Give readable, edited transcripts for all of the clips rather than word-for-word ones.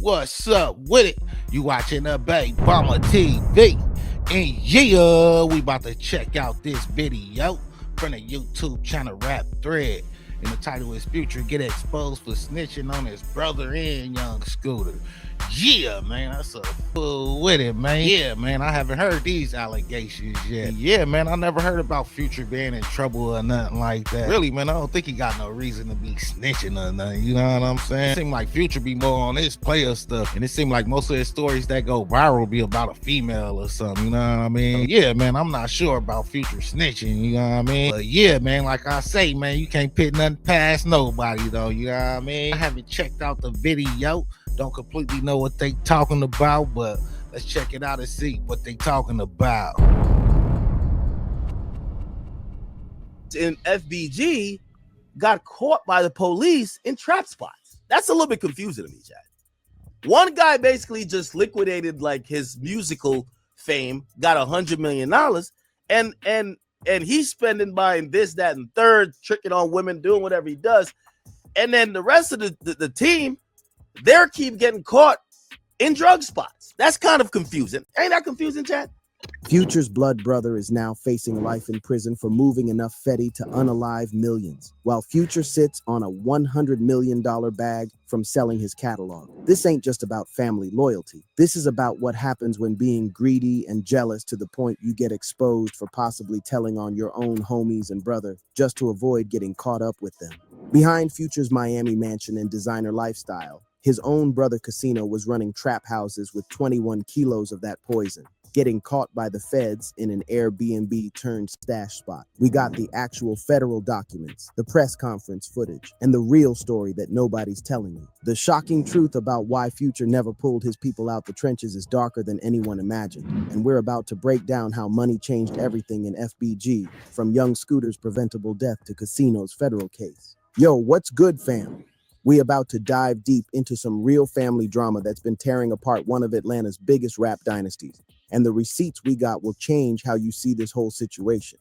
What's up with it? You watching the Bay Bomber TV. And yeah, we about to check out this video from the YouTube channel Rap Thread. And the title is Future Get Exposed for Snitching on His Brother and Young Scooter. Yeah, man, that's a fool with it, man. Yeah, man, I haven't heard these allegations yet. Yeah, man, I never heard about Future being in trouble or nothing like that. Really, man, I don't think he got no reason to be snitching or nothing, you know what I'm saying? It seemed like Future be more on his player stuff, and it seemed like most of his stories that go viral be about a female or something, you know what I mean? Yeah, man, I'm not sure about Future snitching, you know what I mean? But yeah, man, like I say, man, you can't put nothing past nobody, though, you know what I mean? I haven't checked out the video. Don't completely know what they talking about, but let's check it out and see what they talking about. And FBG got caught by the police in trap spots. That's a little bit confusing to me, Chad. One guy basically just liquidated like his musical fame, got $100 million, and he's spending buying this, that, and third, tricking on women, doing whatever he does. And then the rest of the team, they're keep getting caught in drug spots. That's kind of confusing. Ain't that confusing, Chad? Future's blood brother is now facing life in prison for moving enough Fetty to unalive millions, while Future sits on a $100 million bag from selling his catalog. This ain't just about family loyalty. This is about what happens when being greedy and jealous to the point you get exposed for possibly telling on your own homies and brother just to avoid getting caught up with them. Behind Future's Miami mansion and designer lifestyle, his own brother Casino was running trap houses with 21 kilos of that poison, getting caught by the feds in an Airbnb turned stash spot. We got the actual federal documents, the press conference footage, and the real story that nobody's telling you. The shocking truth about why Future never pulled his people out the trenches is darker than anyone imagined, and we're about to break down how money changed everything in FBG, from Young Scooter's preventable death to Casino's federal case. Yo, what's good, fam? We about to dive deep into some real family drama that's been tearing apart one of Atlanta's biggest rap dynasties. And the receipts we got will change how you see this whole situation.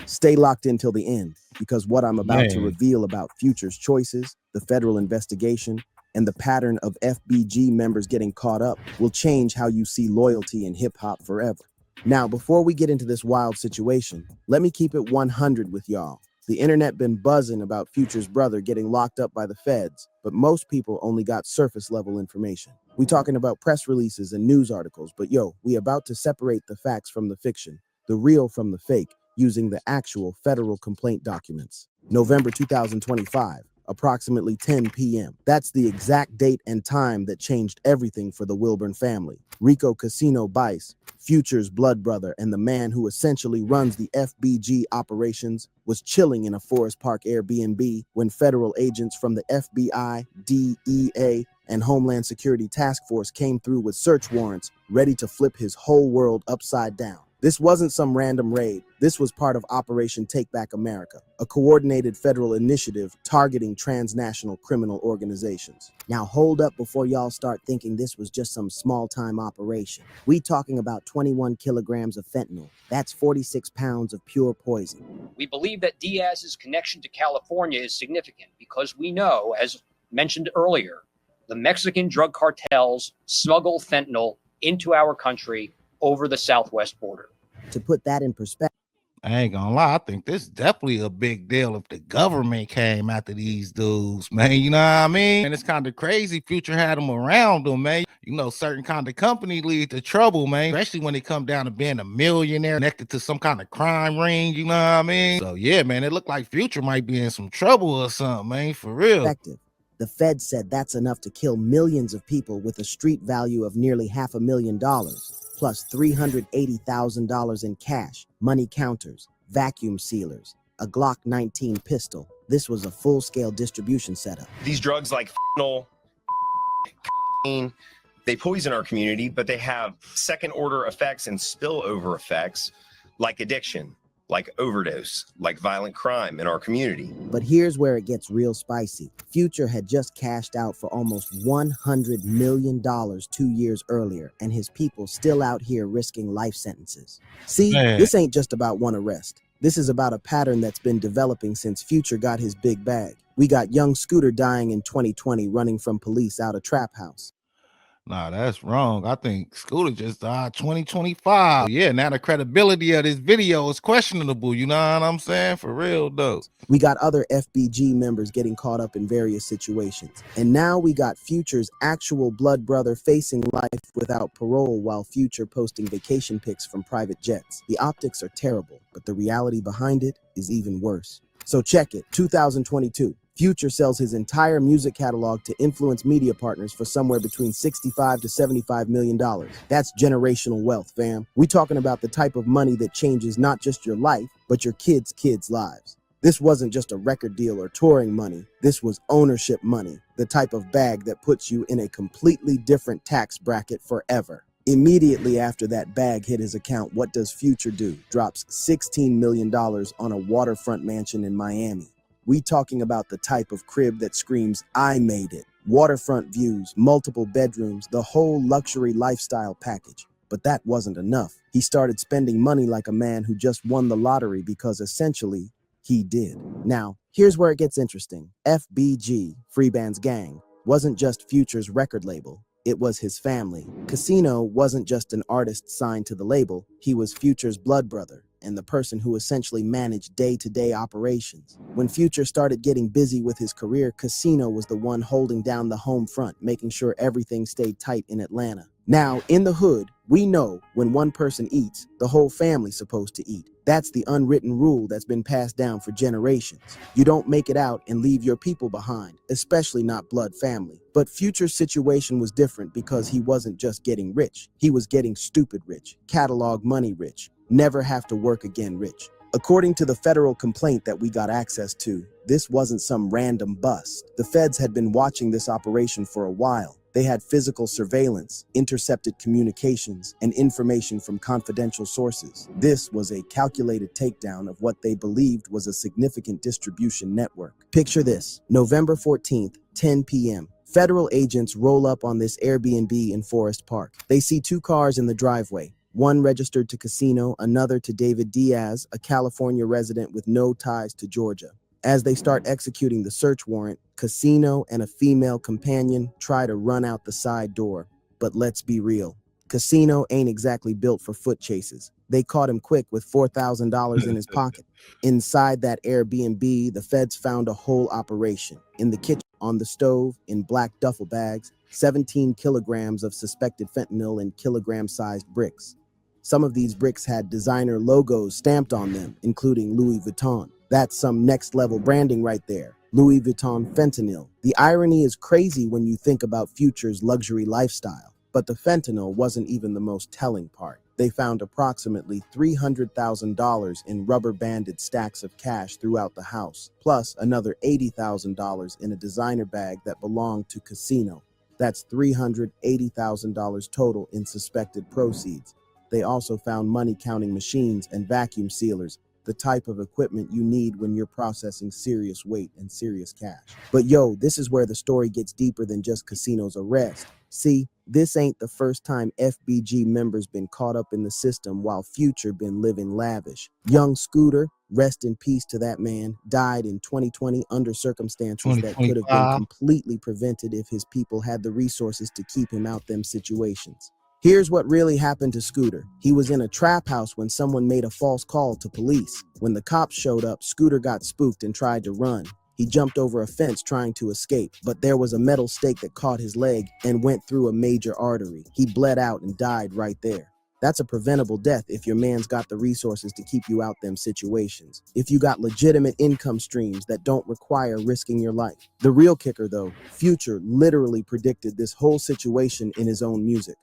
Stay locked in till the end, because what I'm about to reveal about Future's choices, the federal investigation, and the pattern of FBG members getting caught up will change how you see loyalty in hip-hop forever. Now, before we get into this wild situation, let me keep it 100 with y'all. The internet been buzzing about Future's brother getting locked up by the feds, but most people only got surface level information. We talking about press releases and news articles, but yo, we about to separate the facts from the fiction, the real from the fake, using the actual federal complaint documents. November 2025, approximately 10 p.m. That's the exact date and time that changed everything for the Wilburn family. Rico Casino Bice, Future's blood brother and the man who essentially runs the FBG operations, was chilling in a Forest Park Airbnb when federal agents from the FBI, DEA, and Homeland Security Task Force came through with search warrants ready to flip his whole world upside down. This wasn't some random raid. This was part of Operation Take Back America, a coordinated federal initiative targeting transnational criminal organizations. Now hold up before y'all start thinking this was just some small-time operation. We talking about 21 kilograms of fentanyl. That's 46 pounds of pure poison. We believe that Diaz's connection to California is significant because we know, as mentioned earlier, the Mexican drug cartels smuggle fentanyl into our country over the southwest border. To put that in perspective, I ain't gonna lie, I think this is definitely a big deal if the government came after these dudes, man. You know what I mean? And it's kind of crazy. Future had them around them, man. You know, certain kind of company lead to trouble, man. Especially when it come down to being a millionaire connected to some kind of crime ring, you know what I mean? So yeah, man, it looked like Future might be in some trouble or something, man, for real. The Fed said that's enough to kill millions of people with a street value of nearly $500,000. Plus $380,000 in cash, money counters, vacuum sealers, a Glock 19 pistol. This was a full-scale distribution setup. These drugs like fentanyl, they poison our community, but they have second-order effects and spillover effects like addiction, like overdose, like violent crime in our community. But here's where it gets real spicy. Future had just cashed out for almost $100 million 2 years earlier, and his people still out here risking life sentences. See, This ain't just about one arrest. This is about a pattern that's been developing since Future got his big bag. We got Young Scooter dying in 2020 running from police out of trap house. Nah, that's wrong. I think Scooter just died 2025. Yeah, now the credibility of this video is questionable. You know what I'm saying? For real, though. We got other FBG members getting caught up in various situations. And now we got Future's actual blood brother facing life without parole while Future posting vacation pics from private jets. The optics are terrible, but the reality behind it is even worse. So check it, 2022. Future sells his entire music catalog to influence media partners for somewhere between $65 to $75 million. That's generational wealth, fam. We talking about the type of money that changes not just your life, but your kids' lives. This wasn't just a record deal or touring money. This was ownership money, the type of bag that puts you in a completely different tax bracket forever. Immediately after that bag hit his account, what does Future do? Drops $16 million on a waterfront mansion in Miami. We talking about the type of crib that screams, I made it. Waterfront views, multiple bedrooms, the whole luxury lifestyle package. But that wasn't enough. He started spending money like a man who just won the lottery because essentially, he did. Now, here's where it gets interesting. FBG, Freeband's gang, wasn't just Future's record label. It was his family. Casino wasn't just an artist signed to the label. He was Future's blood brother and the person who essentially managed day-to-day operations. When Future started getting busy with his career, Casino was the one holding down the home front, making sure everything stayed tight in Atlanta. Now, in the hood, we know when one person eats, the whole family's supposed to eat. That's the unwritten rule that's been passed down for generations. You don't make it out and leave your people behind, especially not blood family. But Future's situation was different because he wasn't just getting rich. He was getting stupid rich, catalog money rich, never have to work again rich. According to the federal complaint that we got access to, this wasn't some random bust. The feds had been watching this operation for a while. They had physical surveillance, intercepted communications, and information from confidential sources. This was a calculated takedown of what they believed was a significant distribution network. Picture this, November 14th, 10 p.m. Federal agents roll up on this Airbnb in Forest Park. They see two cars in the driveway. One registered to Casino, another to David Diaz, a California resident with no ties to Georgia. As they start executing the search warrant, Casino and a female companion try to run out the side door. But let's be real, Casino ain't exactly built for foot chases. They caught him quick with $4,000 in his pocket. Inside that Airbnb, the feds found a whole operation. In the kitchen, on the stove, in black duffel bags, 17 kilograms of suspected fentanyl in kilogram-sized bricks. Some of these bricks had designer logos stamped on them, including Louis Vuitton. That's some next-level branding right there. Louis Vuitton fentanyl. The irony is crazy when you think about Future's luxury lifestyle. But the fentanyl wasn't even the most telling part. They found approximately $300,000 in rubber-banded stacks of cash throughout the house, plus another $80,000 in a designer bag that belonged to Casino. That's $380,000 total in suspected proceeds. They also found money-counting machines and vacuum sealers, the type of equipment you need when you're processing serious weight and serious cash. But yo, this is where the story gets deeper than just Casino's arrest. See, this ain't the first time FBG members been caught up in the system while Future been living lavish. Young Scooter, rest in peace to that man, died in 2020 under circumstances that could have been completely prevented if his people had the resources to keep him out them situations. Here's what really happened to Scooter. He was in a trap house when someone made a false call to police. When the cops showed up, Scooter got spooked and tried to run. He jumped over a fence trying to escape, but there was a metal stake that caught his leg and went through a major artery. He bled out and died right there. That's a preventable death if your man's got the resources to keep you out them situations. If you got legitimate income streams that don't require risking your life. The real kicker though, Future literally predicted this whole situation in his own music.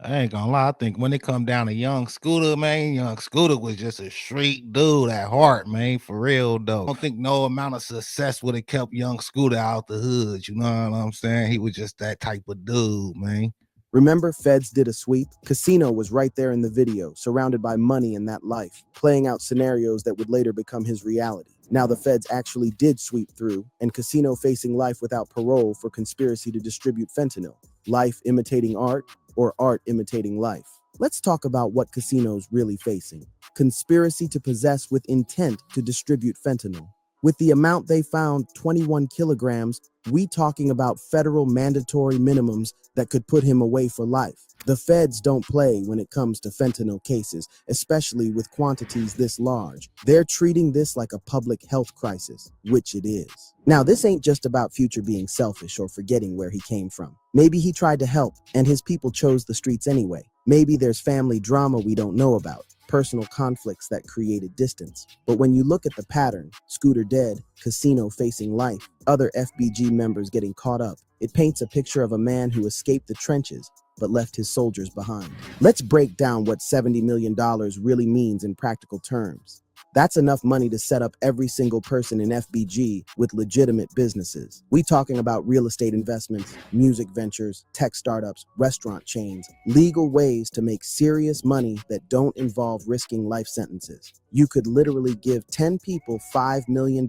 I ain't gonna lie. I think when it come down to Young Scooter, man, Young Scooter was just a street dude at heart, man. For real, though. I don't think no amount of success would have kept Young Scooter out the hood. You know what I'm saying? He was just that type of dude, man. Remember, feds did a sweep? Casino was right there in the video, surrounded by money and that life, playing out scenarios that would later become his reality. Now the feds actually did sweep through, and Casino facing life without parole for conspiracy to distribute fentanyl. Life imitating art, or art imitating life. Let's talk about what Casino's really facing. Conspiracy to possess with intent to distribute fentanyl. With the amount they found, 21 kilograms, we talking about federal mandatory minimums that could put him away for life. The feds don't play when it comes to fentanyl cases, especially with quantities this large. They're treating this like a public health crisis, which it is. Now, this ain't just about Future being selfish or forgetting where he came from. Maybe he tried to help, and his people chose the streets anyway. Maybe there's family drama we don't know about, personal conflicts that created distance. But when you look at the pattern, Scooter dead, Casino facing life, other FBG members getting caught up, it paints a picture of a man who escaped the trenches but left his soldiers behind. Let's break down what $70 million really means in practical terms. That's enough money to set up every single person in FBG with legitimate businesses. We talking about real estate investments, music ventures, tech startups, restaurant chains, legal ways to make serious money that don't involve risking life sentences. You could literally give 10 people $5 million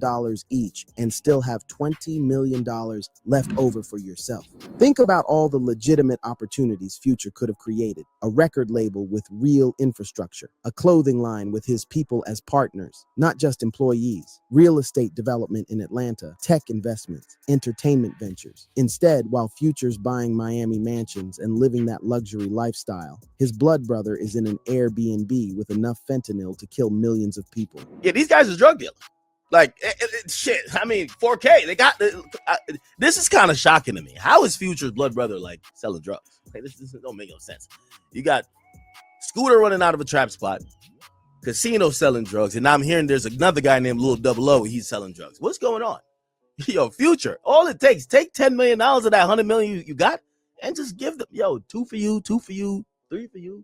each and still have $20 million left over for yourself. Think about all the legitimate opportunities Future could have created. A record label with real infrastructure, a clothing line with his people as partners, not just employees, real estate development in Atlanta, tech investments, entertainment ventures. Instead, while Future's buying Miami mansions and living that luxury lifestyle, his blood brother is in an Airbnb with enough fentanyl to kill millions of people. Yeah, these guys are drug dealers. Like, shit. I mean, 4K. They got this is kind of shocking to me. How is Future's blood brother like selling drugs? Okay, this don't make no sense. You got Scooter running out of a trap spot, Casino selling drugs, and now I'm hearing there's another guy named Lil Double O. He's selling drugs. What's going on? Yo, Future. All it takes, take $10 million of that $100 million you got, and just give them, 2 for you, 2 for you, 3 for you.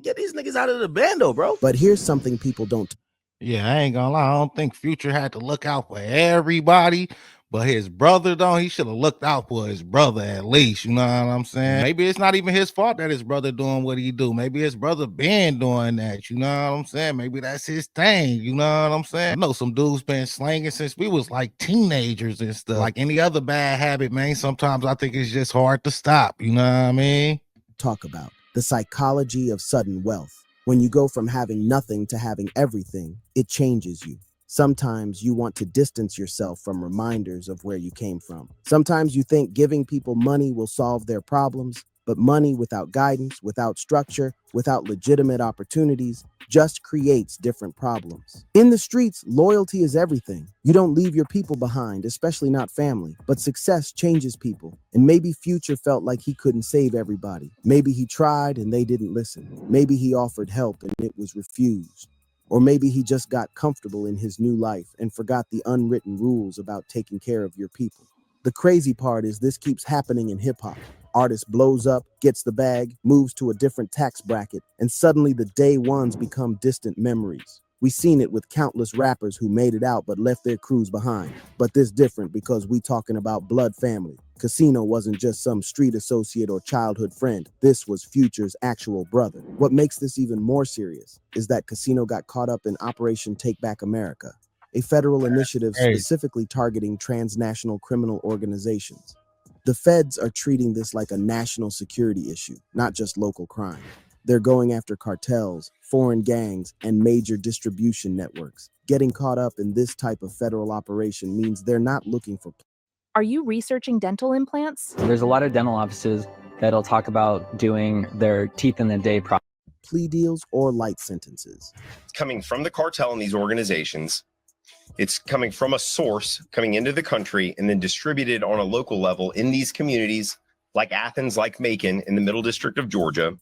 Get these niggas out of the bando, bro. But here's something people don't. Yeah, I ain't gonna lie. I don't think Future had to look out for everybody, but his brother, though, he should have looked out for his brother at least. You know what I'm saying? Maybe it's not even his fault that his brother doing what he do. Maybe his brother been doing that. You know what I'm saying? Maybe that's his thing. You know what I'm saying? I know some dudes been slanging since we was like teenagers and stuff. Like any other bad habit, man. Sometimes I think it's just hard to stop. You know what I mean? Talk about the psychology of sudden wealth. When you go from having nothing to having everything, it changes you. Sometimes you want to distance yourself from reminders of where you came from. Sometimes you think giving people money will solve their problems, but money without guidance, without structure, without legitimate opportunities, just creates different problems. In the streets, loyalty is everything. You don't leave your people behind, especially not family, but success changes people. And maybe Future felt like he couldn't save everybody. Maybe he tried and they didn't listen. Maybe he offered help and it was refused. Or maybe he just got comfortable in his new life and forgot the unwritten rules about taking care of your people. The crazy part is this keeps happening in hip-hop. Artist blows up, gets the bag, moves to a different tax bracket, and suddenly the day ones become distant memories. We've seen it with countless rappers who made it out but left their crews behind. But this different because we talking about blood family. Casino wasn't just some street associate or childhood friend. This was Future's actual brother. What makes this even more serious is that Casino got caught up in Operation Take Back America, a federal initiative specifically targeting transnational criminal organizations. The feds are treating this like a national security issue, not just local crime. They're going after cartels, foreign gangs, and major distribution networks. Getting caught up in this type of federal operation means they're not looking for. Are you researching dental implants? There's a lot of dental offices that'll talk about doing their teeth in the day plea deals or light sentences. Coming from the cartel and these organizations, it's coming from a source coming into the country and then distributed on a local level in these communities like Athens, like Macon in the Middle District of Georgia,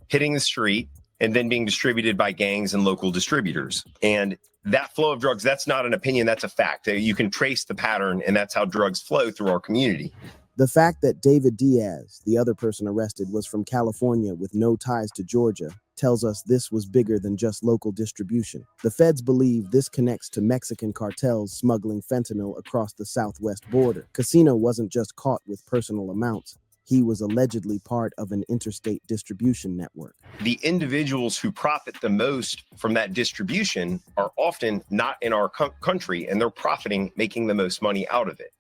hitting the street and then being distributed by gangs and local distributors. And that flow of drugs, that's not an opinion, that's a fact. You can trace the pattern, and that's how drugs flow through our community. The fact that David Diaz, the other person arrested, was from California with no ties to Georgia tells us this was bigger than just local distribution. The feds believe this connects to Mexican cartels smuggling fentanyl across the southwest border. Casino wasn't just caught with personal amounts. He was allegedly part of an interstate distribution network. The individuals who profit the most from that distribution are often not in our country, and they're profiting, making the most money out of it.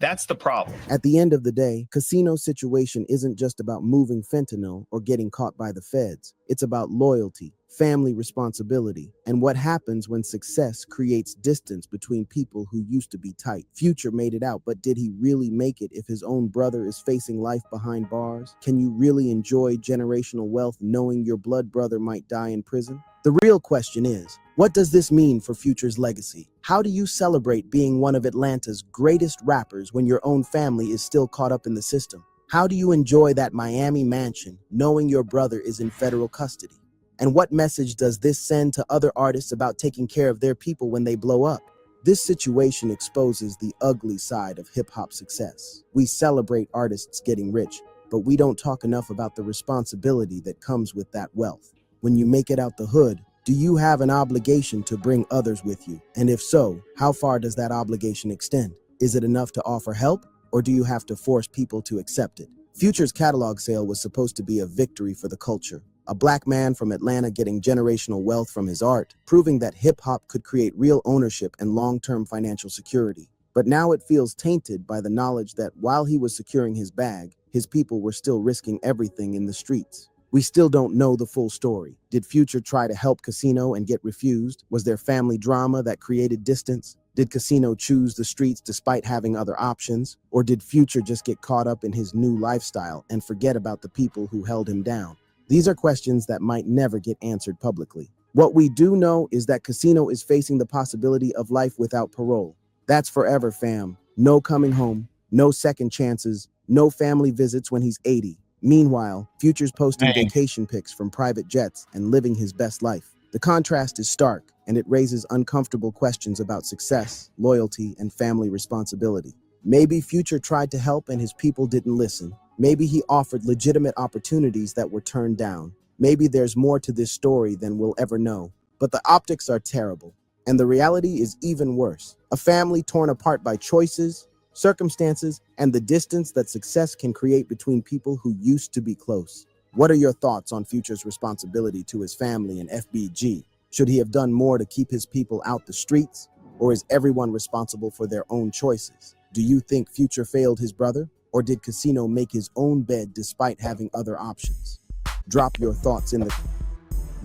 That's the problem. At the end of the day, Casino's situation isn't just about moving fentanyl or getting caught by the feds. It's about loyalty, family responsibility, and what happens when success creates distance between people who used to be tight. Future made it out, but did he really make it if his own brother is facing life behind bars? Can you really enjoy generational wealth knowing your blood brother might die in prison? The real question is, what does this mean for Future's legacy? How do you celebrate being one of Atlanta's greatest rappers when your own family is still caught up in the system? How do you enjoy that Miami mansion knowing your brother is in federal custody? And what message does this send to other artists about taking care of their people when they blow up? This situation exposes the ugly side of hip-hop success. We celebrate artists getting rich, but we don't talk enough about the responsibility that comes with that wealth. When you make it out the hood, do you have an obligation to bring others with you? And if so, how far does that obligation extend? Is it enough to offer help, or do you have to force people to accept it? Future's catalog sale was supposed to be a victory for the culture. A black man from Atlanta getting generational wealth from his art, proving that hip-hop could create real ownership and long-term financial security. But now it feels tainted by the knowledge that while he was securing his bag, his people were still risking everything in the streets. We still don't know the full story. Did Future try to help Casino and get refused? Was there family drama that created distance? Did Casino choose the streets despite having other options? Or did Future just get caught up in his new lifestyle and forget about the people who held him down? These are questions that might never get answered publicly. What we do know is that Casino is facing the possibility of life without parole. That's forever, fam. No coming home, no second chances, no family visits when he's 80. Meanwhile, Future's posting vacation pics from private jets and living his best life. The contrast is stark, and it raises uncomfortable questions about success, loyalty, and family responsibility. Maybe Future tried to help and his people didn't listen. Maybe he offered legitimate opportunities that were turned down. Maybe there's more to this story than we'll ever know. But the optics are terrible, and the reality is even worse. A family torn apart by choices, circumstances, and the distance that success can create between people who used to be close. What are your thoughts on Future's responsibility to his family and FBG? Should he have done more to keep his people out the streets? Or is everyone responsible for their own choices? Do you think Future failed his brother? Or did Casino make his own bed despite having other options? Drop your thoughts in the...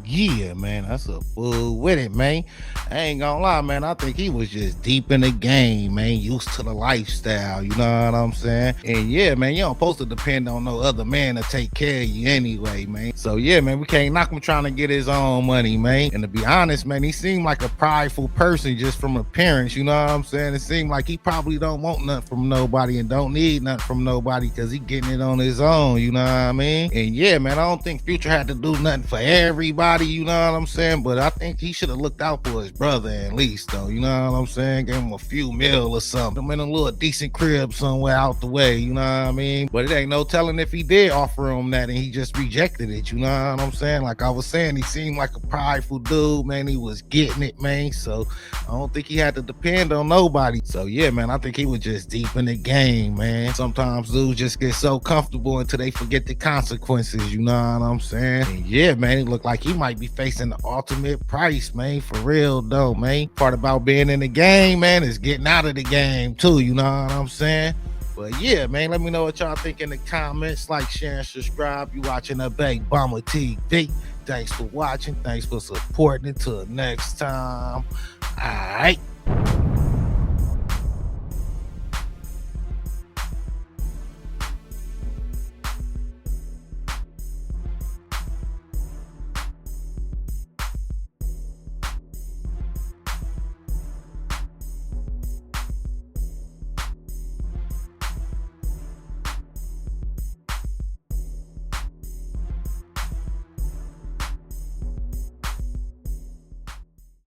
Yeah, man, that's a fool with it, man. I ain't gonna lie, man. I think he was just deep in the game, man. Used to the lifestyle, you know what I'm saying? And yeah, man, you don't supposed to depend on no other man to take care of you anyway, man. So yeah, man, we can't knock him trying to get his own money, man. And to be honest, man, he seemed like a prideful person just from appearance, you know what I'm saying? It seemed like he probably don't want nothing from nobody and don't need nothing from nobody because he getting it on his own, you know what I mean? And yeah, man, I don't think Future had to do nothing for everybody, you know what I'm saying? But I think he should have looked out for his brother at least, though, you know what I'm saying? Gave him a few mil or something. I'm in a little decent crib somewhere out the way, you know what I mean? But it ain't no telling if he did offer him that and he just rejected it, you know what I'm saying? Like I was saying, he seemed like a prideful dude, man. He was getting it, man. So I don't think he had to depend on nobody. So yeah, man, I think he was just deep in the game, man. Sometimes dudes just get so comfortable until they forget the consequences, you know what I'm saying? And yeah, man, it looked like he might be facing the ultimate price, man, for real though, man. Part about being in the game, man, is getting out of the game too, you know what I'm saying? But yeah, man, let me know what y'all think in the comments. Like, share, and subscribe. You watching the Big Bummer TV. Thanks for watching. Thanks for supporting. Until next time. All right.